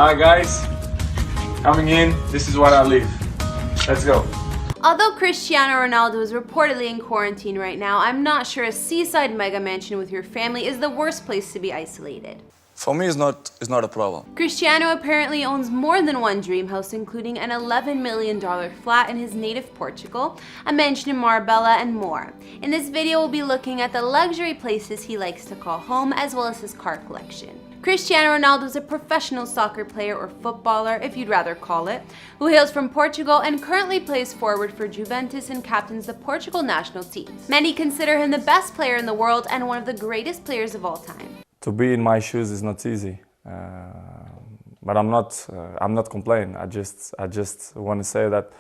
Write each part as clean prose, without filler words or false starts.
Alright guys, coming in, this is what I live. Let's go. Although Cristiano Ronaldo is reportedly in quarantine right now, I'm not sure a seaside mega mansion with your family is the worst place to be isolated. For me, it's not a problem. Cristiano apparently owns more than one dream house, including an $11 million flat in his native Portugal, a mansion in Marbella, and more. In this video, we'll be looking at the luxury places he likes to call home, as well as his car collection. Cristiano Ronaldo is a professional soccer player, or footballer if you'd rather call it, who hails from Portugal and currently plays forward for Juventus and captains the Portugal national team. Many consider him the best player in the world and one of the greatest players of all time. To be in my shoes is not easy, but I'm not complaining. I just want to say that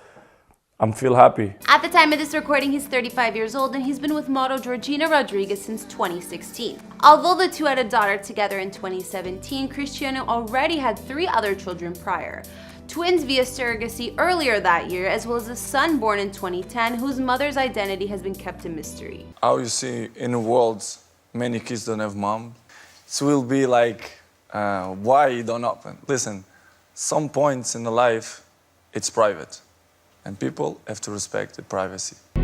I feel happy. At the time of this recording, he's 35 years old and he's been with model Georgina Rodriguez since 2016. Although the two had a daughter together in 2017, Cristiano already had 3 other children prior. Twins via surrogacy earlier that year, as well as a son born in 2010 whose mother's identity has been kept a mystery. How you see in the world, many kids don't have mom. It will be like, why it don't happen? Listen, some points in the life, it's private. And people have to respect the privacy. I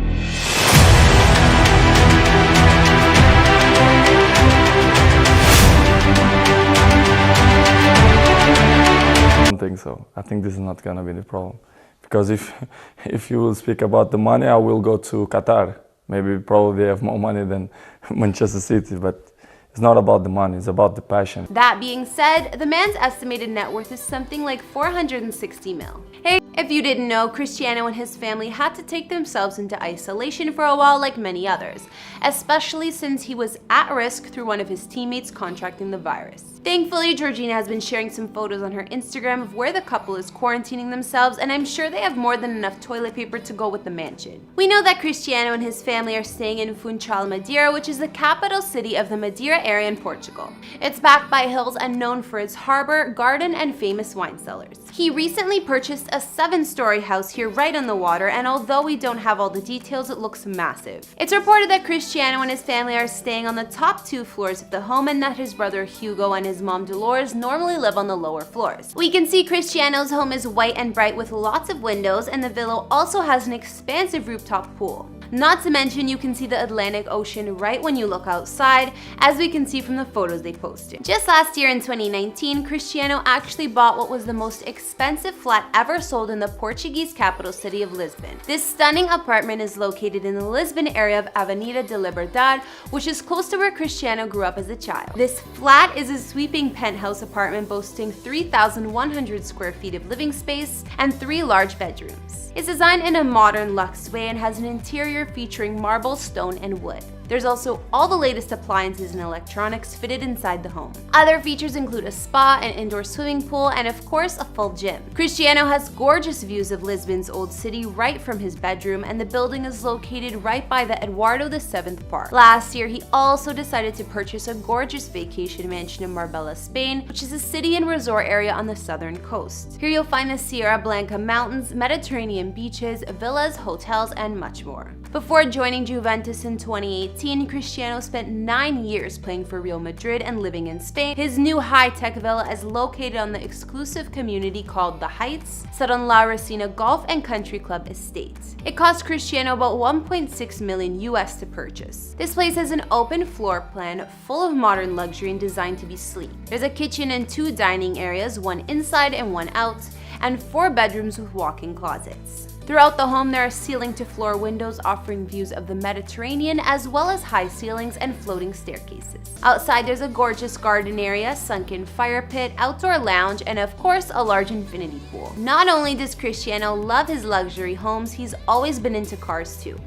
don't think so. I think this is not gonna be the problem. Because if you will speak about the money, I will go to Qatar. Maybe probably they have more money than Manchester City, but it's not about the money, it's about the passion. That being said, the man's estimated net worth is something like 460 mil. Hey, if you didn't know, Cristiano and his family had to take themselves into isolation for a while like many others, especially since he was at risk through one of his teammates contracting the virus. Thankfully, Georgina has been sharing some photos on her Instagram of where the couple is quarantining themselves, and I'm sure they have more than enough toilet paper to go with the mansion. We know that Cristiano and his family are staying in Funchal, Madeira, which is the capital city of the Madeira area in Portugal. It's backed by hills and known for its harbor, garden, and famous wine cellars. He recently purchased a 7-story house here right on the water, and although we don't have all the details, it looks massive. It's reported that Cristiano and his family are staying on the top 2 floors of the home, and that his brother Hugo and his mom Dolores normally live on the lower floors. We can see Cristiano's home is white and bright with lots of windows, and the villa also has an expansive rooftop pool. Not to mention, you can see the Atlantic Ocean right when you look outside, as we can see from the photos they posted. Just last year in 2019, Cristiano actually bought what was the most expensive flat ever sold in the Portuguese capital city of Lisbon. This stunning apartment is located in the Lisbon area of Avenida de Liberdade, which is close to where Cristiano grew up as a child. This flat is a sweeping penthouse apartment boasting 3,100 square feet of living space and 3 large bedrooms. It's designed in a modern luxe way and has an interior featuring marble, stone, and wood. There's also all the latest appliances and electronics fitted inside the home. Other features include a spa, an indoor swimming pool, and of course a full gym. Cristiano has gorgeous views of Lisbon's old city right from his bedroom, and the building is located right by the Eduardo VII Park. Last year, he also decided to purchase a gorgeous vacation mansion in Marbella, Spain, which is a city and resort area on the southern coast. Here you'll find the Sierra Blanca Mountains, Mediterranean beaches, villas, hotels, and much more. Before joining Juventus in 2018, Cristiano spent 9 years playing for Real Madrid and living in Spain. His new high-tech villa is located on the exclusive community called The Heights, set on La Resina Golf and Country Club Estate. It cost Cristiano about 1.6 million US to purchase. This place has an open floor plan full of modern luxury and designed to be sleek. There's a kitchen and 2 dining areas, one inside and one out, and 4 bedrooms with walk-in closets. Throughout the home, there are ceiling-to-floor windows offering views of the Mediterranean, as well as high ceilings and floating staircases. Outside, there's a gorgeous garden area, sunken fire pit, outdoor lounge, and of course, a large infinity pool. Not only does Cristiano love his luxury homes, he's always been into cars too.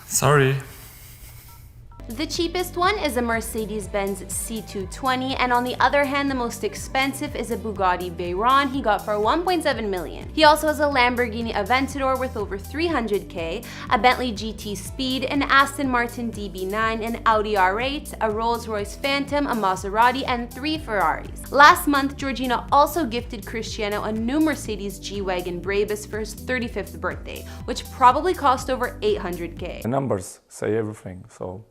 Sorry. The cheapest one is a Mercedes-Benz C220, and on the other hand, the most expensive is a Bugatti Veyron he got for 1.7 million. He also has a Lamborghini Aventador worth over 300k, a Bentley GT Speed, an Aston Martin DB9, an Audi R8, a Rolls-Royce Phantom, a Maserati, and 3 Ferraris. Last month, Georgina also gifted Cristiano a new Mercedes G-Wagon Brabus for his 35th birthday, which probably cost over 800k. The numbers say everything, so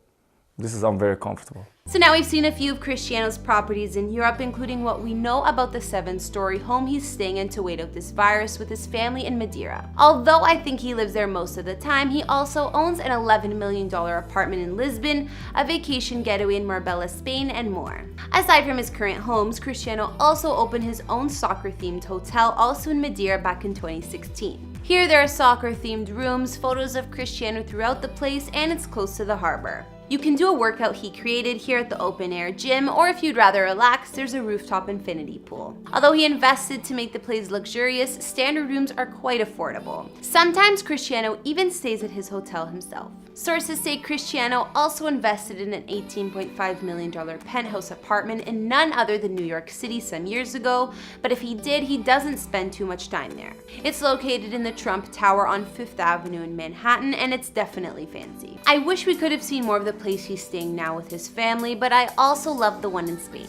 I'm very comfortable. So now we've seen a few of Cristiano's properties in Europe, including what we know about the 7-story home he's staying in to wait out this virus with his family in Madeira. Although I think he lives there most of the time, he also owns an $11 million apartment in Lisbon, a vacation getaway in Marbella, Spain, and more. Aside from his current homes, Cristiano also opened his own soccer-themed hotel, also in Madeira, back in 2016. Here there are soccer-themed rooms, photos of Cristiano throughout the place, and it's close to the harbor. You can do a workout he created here at the open-air gym, or if you'd rather relax, there's a rooftop infinity pool. Although he invested to make the place luxurious, standard rooms are quite affordable. Sometimes Cristiano even stays at his hotel himself. Sources say Cristiano also invested in an $18.5 million penthouse apartment in none other than New York City some years ago, but if he did, he doesn't spend too much time there. It's located in the Trump Tower on 5th Avenue in Manhattan, and it's definitely fancy. I wish we could have seen more of the place he's staying now with his family, but I also love the one in Spain.